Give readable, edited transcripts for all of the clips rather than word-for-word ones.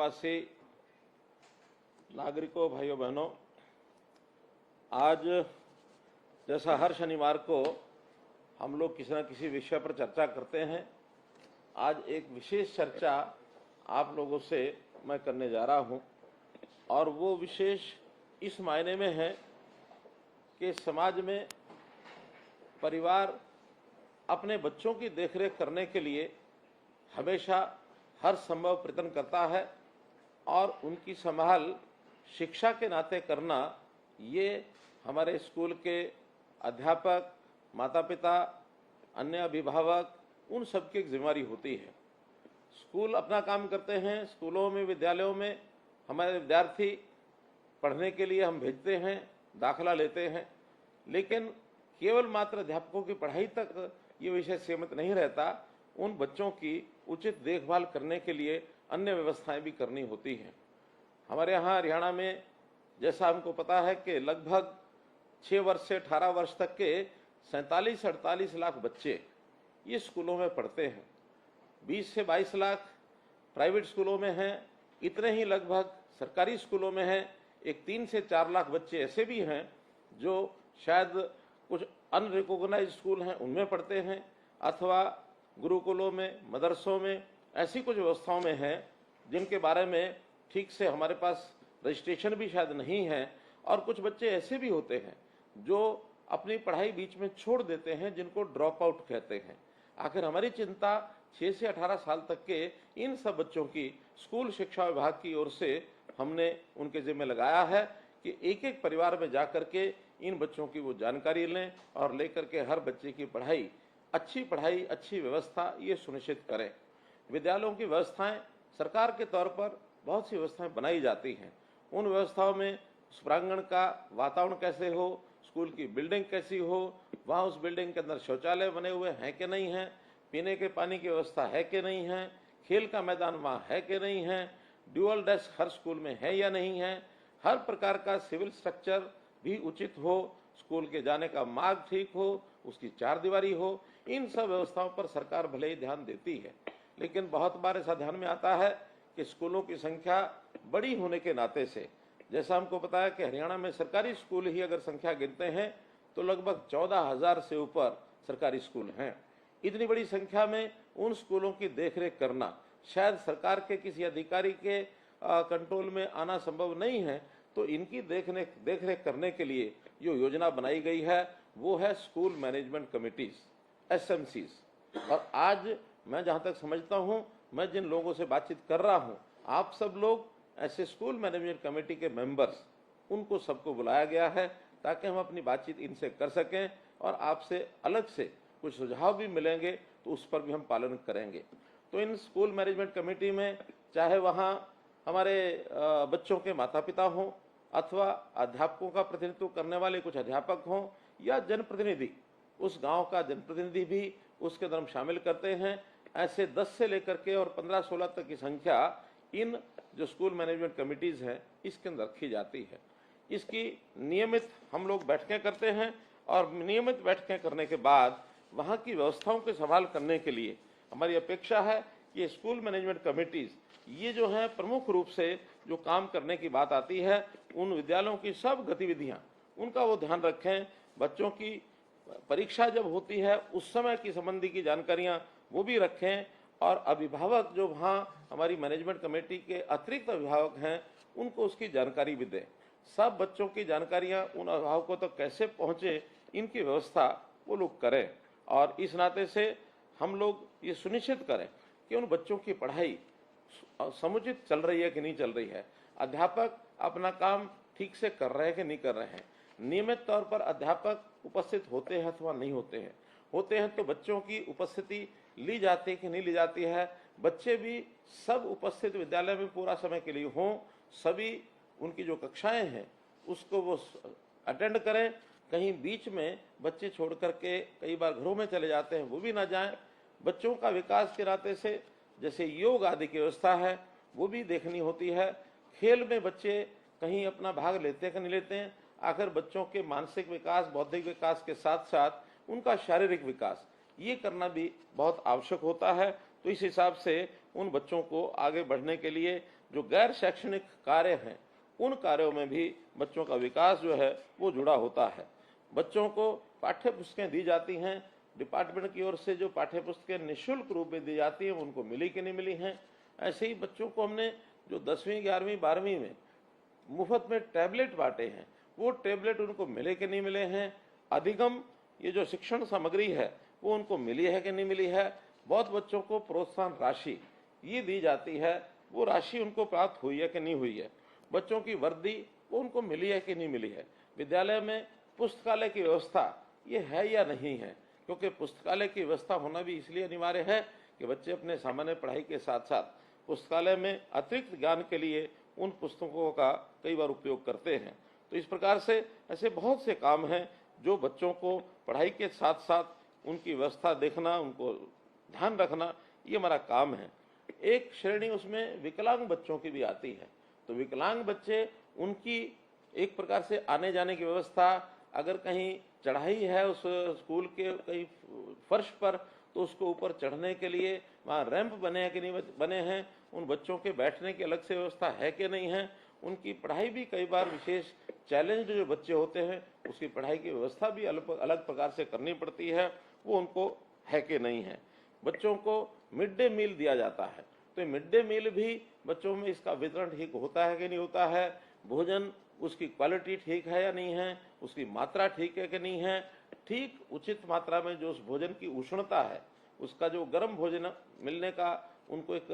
निवासी नागरिकों, भाइयों बहनों, आज जैसा हर शनिवार को हम लोग किसी न किसी विषय पर चर्चा करते हैं, आज एक विशेष चर्चा आप लोगों से मैं करने जा रहा हूं और वो विशेष इस मायने में है कि समाज में परिवार अपने बच्चों की देखरेख करने के लिए हमेशा हर संभव प्रयत्न करता है और उनकी संभाल शिक्षा के नाते करना ये हमारे स्कूल के अध्यापक, माता पिता, अन्य अभिभावक, उन सबकी एक जिम्मेदारी होती है। स्कूल अपना काम करते हैं, स्कूलों में, विद्यालयों में हमारे विद्यार्थी पढ़ने के लिए हम भेजते हैं, दाखिला लेते हैं, लेकिन केवल मात्र अध्यापकों की पढ़ाई तक ये विषय सीमित नहीं रहता। उन बच्चों की उचित देखभाल करने के लिए अन्य व्यवस्थाएं भी करनी होती हैं। हमारे यहाँ हरियाणा में जैसा हमको पता है कि लगभग 6 वर्ष से 18 वर्ष तक के 47-48 लाख बच्चे ये स्कूलों में पढ़ते हैं। 20 से 22 लाख प्राइवेट स्कूलों में हैं, इतने ही लगभग सरकारी स्कूलों में हैं। एक 3 से 4 लाख बच्चे ऐसे भी हैं जो शायद कुछ अनरिकॉग्नाइज्ड स्कूल हैं उनमें पढ़ते हैं, अथवा गुरुकुलों में, मदरसों में ऐसी कुछ व्यवस्थाओं में हैं जिनके बारे में ठीक से हमारे पास रजिस्ट्रेशन भी शायद नहीं है। और कुछ बच्चे ऐसे भी होते हैं जो अपनी पढ़ाई बीच में छोड़ देते हैं, जिनको ड्रॉप आउट कहते हैं। आखिर हमारी चिंता 6 से 18 साल तक के इन सब बच्चों की स्कूल शिक्षा विभाग की ओर से हमने उनके जिम्मे लगाया है कि एक एक परिवार में जाकर के इन बच्चों की वो जानकारी लें और लेकर के हर बच्चे की पढ़ाई, अच्छी व्यवस्था ये सुनिश्चित करें। विद्यालयों की व्यवस्थाएं सरकार के तौर पर बहुत सी व्यवस्थाएं बनाई जाती हैं। उन व्यवस्थाओं में उस प्रांगण का वातावरण कैसे हो, स्कूल की बिल्डिंग कैसी हो, वहाँ उस बिल्डिंग के अंदर शौचालय बने हुए हैं कि नहीं हैं, पीने के पानी की व्यवस्था है कि नहीं है, खेल का मैदान वहाँ है कि नहीं है, ड्यूअल डेस्क हर स्कूल में है या नहीं है, हर प्रकार का सिविल स्ट्रक्चर भी उचित हो, स्कूल के जाने का मार्ग ठीक हो, उसकी चारदीवारी हो। इन सब व्यवस्थाओं पर सरकार भले ही ध्यान देती है, लेकिन बहुत बार ऐसा ध्यान में आता है कि स्कूलों की संख्या बड़ी होने के नाते से, जैसा हमको पता है कि हरियाणा में सरकारी स्कूल ही अगर संख्या गिनते हैं तो लगभग 14,000 से ऊपर सरकारी स्कूल हैं। इतनी बड़ी संख्या में उन स्कूलों की देखरेख करना शायद सरकार के किसी अधिकारी के कंट्रोल में आना संभव नहीं है। तो इनकी देखरेख करने के लिए जो योजना बनाई गई है वो है स्कूल मैनेजमेंट कमिटीज, SMCs। और आज मैं जहाँ तक समझता हूँ, मैं जिन लोगों से बातचीत कर रहा हूँ, आप सब लोग ऐसे स्कूल मैनेजमेंट कमेटी के मेंबर्स, उनको सबको बुलाया गया है ताकि हम अपनी बातचीत इनसे कर सकें और आपसे अलग से कुछ सुझाव भी मिलेंगे तो उस पर भी हम पालन करेंगे। तो इन स्कूल मैनेजमेंट कमेटी में चाहे वहाँ हमारे बच्चों के माता पिता हों, अथवा अध्यापकों का प्रतिनिधित्व करने वाले कुछ अध्यापक हों, या जनप्रतिनिधि, उस गांव का जनप्रतिनिधि भी उसके अंदर हम शामिल करते हैं। ऐसे 10 से लेकर के और 15-16 तक की संख्या इन जो स्कूल मैनेजमेंट कमिटीज़ हैं इसके अंदर रखी जाती है। इसकी नियमित हम लोग बैठकें करते हैं और नियमित बैठकें करने के बाद वहाँ की व्यवस्थाओं की संभाल करने के लिए हमारी अपेक्षा है कि स्कूल मैनेजमेंट कमिटीज़ ये जो हैं प्रमुख रूप से जो काम करने की बात आती है, उन विद्यालयों की सब गतिविधियाँ उनका वो ध्यान रखें। बच्चों की परीक्षा जब होती है उस समय की संबंधी की जानकारियाँ वो भी रखें, और अभिभावक जो वहाँ हमारी मैनेजमेंट कमेटी के अतिरिक्त अभिभावक हैं उनको उसकी जानकारी भी दें। सब बच्चों की जानकारियाँ उन अभिभावकों तक कैसे पहुँचे, इनकी व्यवस्था वो लोग करें। और इस नाते से हम लोग ये सुनिश्चित करें कि उन बच्चों की पढ़ाई समुचित चल रही है कि नहीं चल रही है, अध्यापक अपना काम ठीक से कर रहे हैं कि नहीं कर रहे हैं, नियमित तौर पर अध्यापक उपस्थित होते हैं अथवा नहीं होते हैं तो बच्चों की उपस्थिति ली जाती है कि नहीं ली जाती है, बच्चे भी सब उपस्थित विद्यालय में पूरा समय के लिए हों, सभी उनकी जो कक्षाएं हैं उसको वो अटेंड करें। कहीं बीच में बच्चे छोड़ करके कई बार घरों में चले जाते हैं, वो भी ना जाएं। बच्चों का विकास के नाते से जैसे योग आदि की व्यवस्था है वो भी देखनी होती है। खेल में बच्चे कहीं अपना भाग लेते हैं कि नहीं लेते हैं। आखिर बच्चों के मानसिक विकास, बौद्धिक विकास के साथ साथ उनका शारीरिक विकास ये करना भी बहुत आवश्यक होता है। तो इस हिसाब से उन बच्चों को आगे बढ़ने के लिए जो गैर शैक्षणिक कार्य हैं उन कार्यों में भी बच्चों का विकास जो है वो जुड़ा होता है। बच्चों को पाठ्य पुस्तकें दी जाती हैं, डिपार्टमेंट की ओर से जो पाठ्य पुस्तकें निःशुल्क रूप में दी जाती हैं उनको मिली कि नहीं मिली हैं। ऐसे ही बच्चों को हमने जो 10वीं 11वीं 12वीं में मुफ्त में टैबलेट बांटे हैं वो टैबलेट उनको मिले कि नहीं मिले हैं। अधिगम ये जो शिक्षण सामग्री है वो उनको मिली है कि नहीं मिली है। बहुत बच्चों को प्रोत्साहन राशि ये दी जाती है, वो राशि उनको प्राप्त हुई है कि नहीं हुई है। बच्चों की वर्दी वो उनको मिली है कि नहीं मिली है। विद्यालय में पुस्तकालय की व्यवस्था ये है या नहीं है, क्योंकि पुस्तकालय की व्यवस्था होना भी इसलिए अनिवार्य है कि बच्चे अपने सामान्य पढ़ाई के साथ साथ पुस्तकालय में अतिरिक्त ज्ञान के लिए उन पुस्तकों का कई बार उपयोग करते हैं। तो इस प्रकार से ऐसे बहुत से काम हैं जो बच्चों को पढ़ाई के साथ साथ उनकी व्यवस्था देखना, उनको ध्यान रखना, ये हमारा काम है। एक श्रेणी उसमें विकलांग बच्चों की भी आती है, तो विकलांग बच्चे उनकी एक प्रकार से आने जाने की व्यवस्था, अगर कहीं चढ़ाई है उस स्कूल के कहीं फर्श पर तो उसको ऊपर चढ़ने के लिए वहाँ रैंप बने हैं कि नहीं बने हैं, उन बच्चों के बैठने की अलग से व्यवस्था है कि नहीं है। उनकी पढ़ाई भी कई बार विशेष चैलेंज जो बच्चे होते हैं उसकी पढ़ाई की व्यवस्था भी अलग प्रकार से करनी पड़ती है, वो उनको है कि नहीं है। बच्चों को मिड डे मील दिया जाता है, तो मिड डे मील भी बच्चों में इसका वितरण ठीक होता है कि नहीं होता है। भोजन उसकी क्वालिटी ठीक है या नहीं है, उसकी मात्रा ठीक है कि नहीं है। ठीक उचित मात्रा में जो उस भोजन की उष्णता है, उसका जो गर्म भोजन मिलने का उनको एक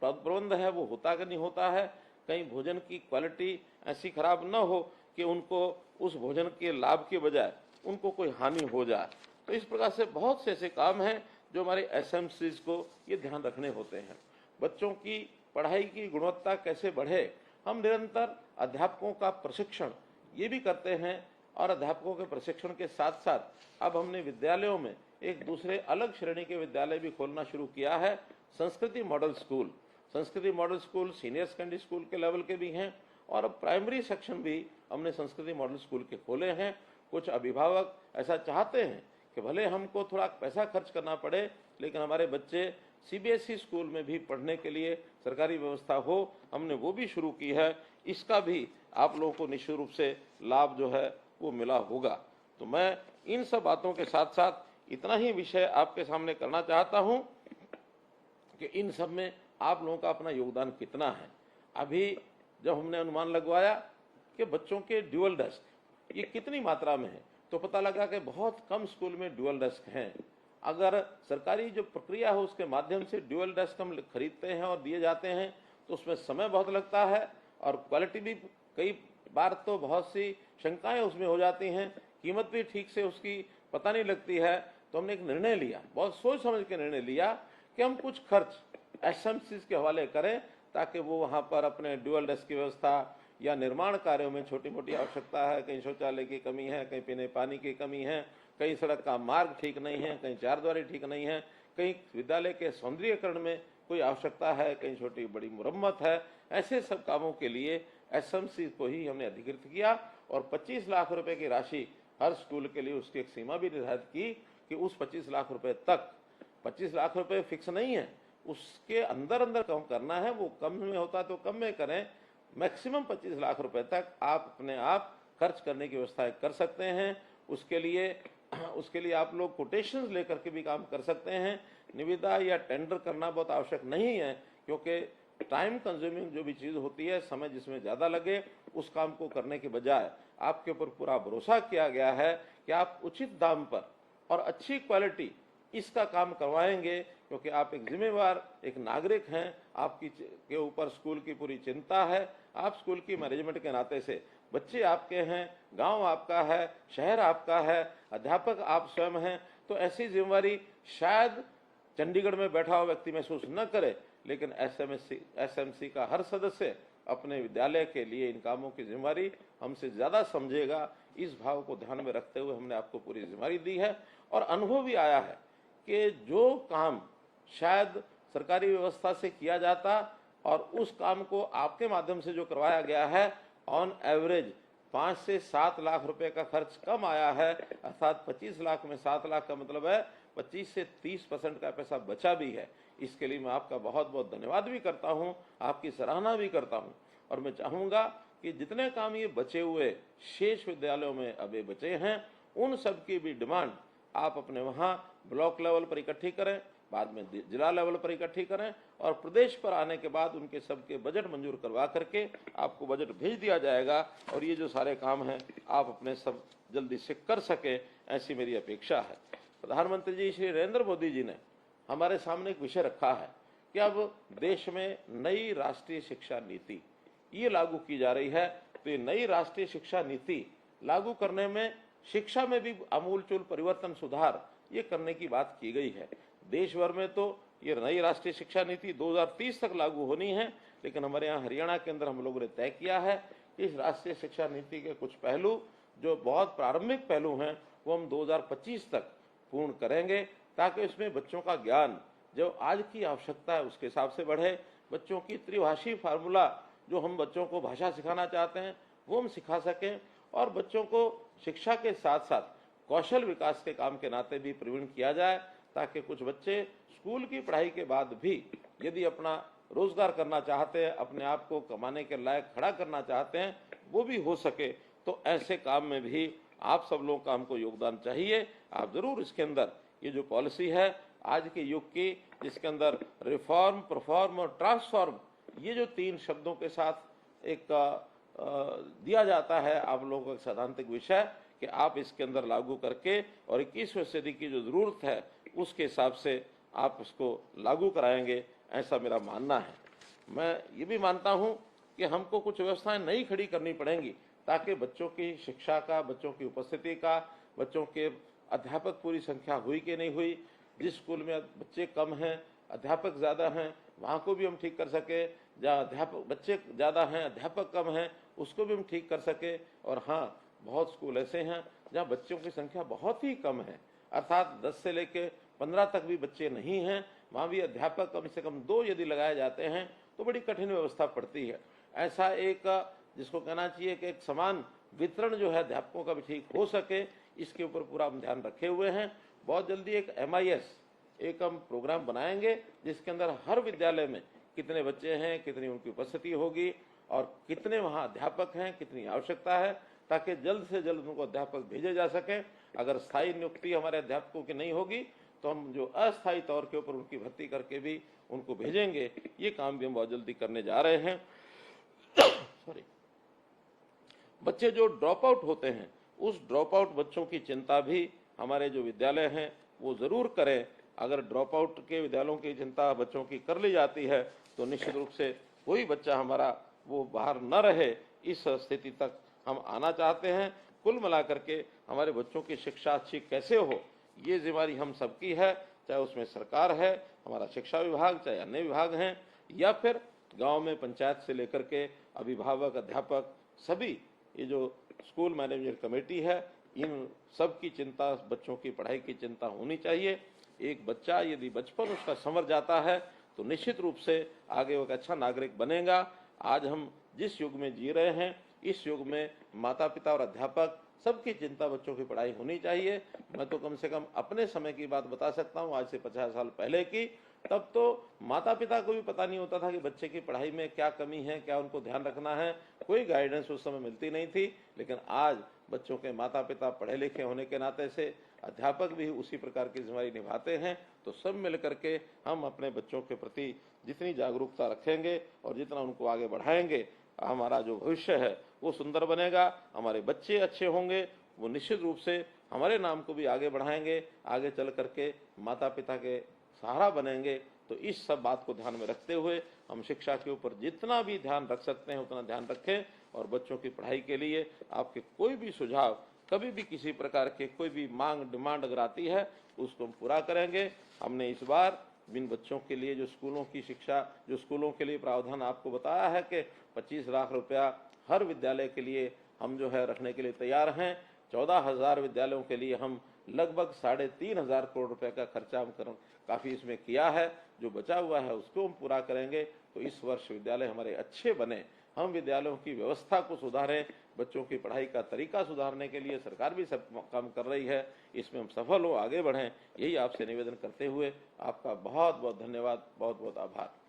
प्रबंध है वो होता कि नहीं होता है। कहीं भोजन की क्वालिटी ऐसी खराब न हो कि उनको उस भोजन के लाभ के बजाय उनको कोई हानि हो जाए। तो इस प्रकार से बहुत से ऐसे काम हैं जो हमारे एसएमसीज को ये ध्यान रखने होते हैं। बच्चों की पढ़ाई की गुणवत्ता कैसे बढ़े, हम निरंतर अध्यापकों का प्रशिक्षण ये भी करते हैं, और अध्यापकों के प्रशिक्षण के साथ साथ अब हमने विद्यालयों में एक दूसरे अलग श्रेणी के विद्यालय भी खोलना शुरू किया है। संस्कृति मॉडल स्कूल, संस्कृति model school senior secondary school के लेवल के भी हैं, और अब प्राइमरी सेक्शन भी हमने संस्कृति मॉडल स्कूल के खोले हैं। कुछ अभिभावक ऐसा चाहते हैं कि भले हमको थोड़ा पैसा खर्च करना पड़े लेकिन हमारे बच्चे सीबीएसई स्कूल में भी पढ़ने के लिए सरकारी व्यवस्था हो, हमने वो भी शुरू की है। इसका भी आप लोगों को निश्चित रूप से लाभ जो है वो मिला होगा। तो मैं इन सब बातों के साथ साथ इतना ही विषय आपके सामने करना चाहता हूं कि इन सब में आप लोगों का अपना योगदान कितना है। अभी जब हमने अनुमान लगवाया कि बच्चों के ड्यूअल डेस्क ये कितनी मात्रा में है, तो पता लगा कि बहुत कम स्कूल में ड्यूअल डेस्क हैं। अगर सरकारी जो प्रक्रिया है उसके माध्यम से ड्यूअल डेस्क हम खरीदते हैं और दिए जाते हैं तो उसमें समय बहुत लगता है, और क्वालिटी भी कई बार तो बहुत सी शंकाएं उसमें हो जाती हैं, कीमत भी ठीक से उसकी पता नहीं लगती है। तो हमने एक निर्णय लिया, बहुत सोच समझ के निर्णय लिया कि हम कुछ खर्च एसएमसीज के हवाले करें ताकि वो वहाँ पर अपने ड्यूअल डेस्क की व्यवस्था या निर्माण कार्यों में छोटी मोटी आवश्यकता है, कहीं शौचालय की कमी है, कहीं पीने पानी की कमी है, कहीं सड़क का मार्ग ठीक नहीं है, कहीं चारद्वारी ठीक नहीं है, कहीं विद्यालय के सौंदर्यीकरण में कोई आवश्यकता है, कहीं छोटी बड़ी मुरम्मत है, ऐसे सब कामों के लिए एसएमसी को ही हमने अधिकृत किया और 25 लाख रुपए की राशि हर स्कूल के लिए उसकी एक सीमा भी निर्धारित की कि उस 25 लाख रुपए तक, 25 लाख रुपए फिक्स नहीं है, उसके अंदर अंदर कम करना है। वो कम में होता तो कम में करें, मैक्सिमम 25 लाख रुपए तक आप अपने आप खर्च करने की व्यवस्था कर सकते हैं। उसके लिए आप लोग कोटेशंस लेकर के भी काम कर सकते हैं। निविदा या टेंडर करना बहुत आवश्यक नहीं है, क्योंकि टाइम कंज्यूमिंग जो भी चीज़ होती है, समय जिसमें ज़्यादा लगे, उस काम को करने के बजाय आपके ऊपर पूरा भरोसा किया गया है कि आप उचित दाम पर और अच्छी क्वालिटी इसका काम करवाएंगे, क्योंकि आप एक जिम्मेवार एक नागरिक हैं, आपकी के ऊपर स्कूल की पूरी चिंता है। आप स्कूल की मैनेजमेंट के नाते से, बच्चे आपके हैं, गांव आपका है, शहर आपका है, अध्यापक आप स्वयं हैं, तो ऐसी जिम्मेवारी शायद चंडीगढ़ में बैठा हुआ व्यक्ति महसूस न करे, लेकिन एसएमसी का हर सदस्य अपने विद्यालय के लिए इन कामों की जिम्मेवारी हमसे ज़्यादा समझेगा। इस भाव को ध्यान में रखते हुए हमने आपको पूरी जिम्मेवारी दी है, और अनुभव भी आया है कि जो काम शायद सरकारी व्यवस्था से किया जाता और उस काम को आपके माध्यम से जो करवाया गया है, ऑन एवरेज 5 से 7 लाख रुपए का खर्च कम आया है। अर्थात 25 लाख में 7 लाख का मतलब है 25 से 30% का पैसा बचा भी है। इसके लिए मैं आपका बहुत बहुत धन्यवाद भी करता हूं, आपकी सराहना भी करता हूं। और मैं चाहूंगा कि जितने काम ये बचे हुए शेष विद्यालयों में अभी बचे हैं, उन सब की भी डिमांड आप अपने वहाँ ब्लॉक लेवल पर इकट्ठी करें, बाद में जिला लेवल पर इकट्ठी करें, और प्रदेश पर आने के बाद उनके सबके बजट मंजूर करवा करके आपको बजट भेज दिया जाएगा। और ये जो सारे काम हैं आप अपने सब जल्दी से कर सके, ऐसी मेरी अपेक्षा है। प्रधानमंत्री जी श्री नरेंद्र मोदी जी ने हमारे सामने एक विषय रखा है कि अब देश में नई राष्ट्रीय शिक्षा नीति ये लागू की जा रही है। तो ये नई राष्ट्रीय शिक्षा नीति लागू करने में शिक्षा में भी आमूलचूल परिवर्तन, सुधार ये करने की बात की गई है। देश भर में तो ये नई राष्ट्रीय शिक्षा नीति 2030 तक लागू होनी है, लेकिन हमारे यहाँ हरियाणा के अंदर हम लोगों ने तय किया है कि इस राष्ट्रीय शिक्षा नीति के कुछ पहलू जो बहुत प्रारंभिक पहलू हैं वो हम 2025 तक पूर्ण करेंगे, ताकि इसमें बच्चों का ज्ञान जो आज की आवश्यकता है उसके हिसाब से बढ़े। बच्चों की त्रिभाषी फार्मूला जो हम बच्चों को भाषा सिखाना चाहते हैं वो हम सिखा सकें, और बच्चों को शिक्षा के साथ साथ कौशल विकास के काम के नाते भी प्रवीण किया जाए, ताकि कुछ बच्चे स्कूल की पढ़ाई के बाद भी यदि अपना रोजगार करना चाहते हैं, अपने आप को कमाने के लायक खड़ा करना चाहते हैं, वो भी हो सके। तो ऐसे काम में भी आप सब लोगों का हमको योगदान चाहिए। आप जरूर इसके अंदर ये जो पॉलिसी है आज के युग की, जिसके अंदर रिफॉर्म, परफॉर्म और ट्रांसफॉर्म ये जो 3 शब्दों के साथ एक दिया जाता है आप लोगों का सैद्धांतिक विषय, कि आप इसके अंदर लागू करके और 21वीं सदी की जो जरूरत है उसके हिसाब से आप उसको लागू कराएंगे, ऐसा मेरा मानना है। मैं ये भी मानता हूँ कि हमको कुछ व्यवस्थाएं नई खड़ी करनी पड़ेंगी, ताकि बच्चों की शिक्षा का, बच्चों की उपस्थिति का, बच्चों के अध्यापक पूरी संख्या हुई कि नहीं हुई, जिस स्कूल में बच्चे कम हैं अध्यापक ज़्यादा हैं वहाँ को भी हम ठीक कर सके, जहाँ अध्यापक बच्चे ज़्यादा हैं अध्यापक कम हैं उसको भी हम ठीक कर सके। और हाँ, बहुत स्कूल ऐसे हैं जहाँ बच्चों की संख्या बहुत ही कम है, अर्थात 10 से लेकर 15 तक भी बच्चे नहीं हैं, वहाँ भी अध्यापक कम से कम 2 यदि लगाए जाते हैं तो बड़ी कठिन व्यवस्था पड़ती है। ऐसा एक जिसको कहना चाहिए कि एक समान वितरण जो है अध्यापकों का भी ठीक हो सके, इसके ऊपर पूरा हम ध्यान रखे हुए हैं। बहुत जल्दी एक MIS एक हम प्रोग्राम बनाएंगे, जिसके अंदर हर विद्यालय में कितने बच्चे हैं, कितनी उनकी उपस्थिति होगी और कितने वहाँ अध्यापक हैं, कितनी आवश्यकता है, ताकि जल्द से जल्द उनको अध्यापक भेजे जा सके। अगर स्थायी नियुक्ति हमारे अध्यापकों की नहीं होगी तो हम जो अस्थायी तौर के ऊपर उनकी भर्ती करके भी उनको भेजेंगे। ये काम भी हम बहुत जल्दी करने जा रहे हैं। सॉरी, बच्चे जो ड्रॉप आउट होते हैं उस ड्रॉप आउट बच्चों की चिंता भी हमारे जो विद्यालय हैं वो जरूर करें। अगर ड्रॉप आउट के विद्यालयों की चिंता बच्चों की कर ली जाती है तो निश्चित रूप से कोई बच्चा हमारा वो बाहर न रहे, इस स्थिति तक हम आना चाहते हैं। कुल मिलाकर के हमारे बच्चों की शिक्षा अच्छी कैसे हो, ये जिम्मेदारी हम सबकी है, चाहे उसमें सरकार है, हमारा शिक्षा विभाग, चाहे अन्य विभाग हैं, या फिर गांव में पंचायत से लेकर के अभिभावक, अध्यापक, सभी ये जो स्कूल मैनेजमेंट कमेटी है, इन सब की चिंता, बच्चों की पढ़ाई की चिंता होनी चाहिए। एक बच्चा यदि बचपन उसका संवर जाता है तो निश्चित रूप से आगे वो एक अच्छा नागरिक बनेगा। आज हम जिस युग में जी रहे हैं, इस युग में माता पिता और अध्यापक सबकी चिंता बच्चों की पढ़ाई होनी चाहिए। मैं तो कम से कम अपने समय की बात बता सकता हूँ, आज से 50 साल पहले की। तब तो माता पिता को भी पता नहीं होता था कि बच्चे की पढ़ाई में क्या कमी है, क्या उनको ध्यान रखना है, कोई गाइडेंस उस समय मिलती नहीं थी। लेकिन आज बच्चों के माता पिता पढ़े लिखे होने के नाते से अध्यापक भी उसी प्रकार की जिम्मेदारी निभाते हैं। तो सब मिल करके हम अपने बच्चों के प्रति जितनी जागरूकता रखेंगे और जितना उनको आगे बढ़ाएंगे, हमारा जो भविष्य है वो सुंदर बनेगा। हमारे बच्चे अच्छे होंगे, वो निश्चित रूप से हमारे नाम को भी आगे बढ़ाएंगे, आगे चल करके माता पिता के सहारा बनेंगे। तो इस सब बात को ध्यान में रखते हुए हम शिक्षा के ऊपर जितना भी ध्यान रख सकते हैं उतना ध्यान रखें, और बच्चों की पढ़ाई के लिए आपके कोई भी सुझाव, कभी भी किसी प्रकार के कोई भी मांग, डिमांड अगर आती है उसको हम पूरा करेंगे। हमने इस बार इन बच्चों के लिए जो स्कूलों की शिक्षा, जो स्कूलों के लिए प्रावधान आपको बताया है कि 25 लाख रुपया हर विद्यालय के लिए हम जो है रखने के लिए तैयार हैं। 14,000 विद्यालयों के लिए हम लगभग 3,500 करोड़ रुपए का खर्चा हम काफ़ी इसमें किया है। जो बचा हुआ है उसको हम पूरा करेंगे। तो इस वर्ष विद्यालय हमारे अच्छे बने, हम विद्यालयों की व्यवस्था को सुधारें, बच्चों की पढ़ाई का तरीका सुधारने के लिए सरकार भी सब काम कर रही है। इसमें हम सफल हो, आगे बढ़ें, यही आपसे निवेदन करते हुए आपका बहुत बहुत धन्यवाद, बहुत बहुत आभार।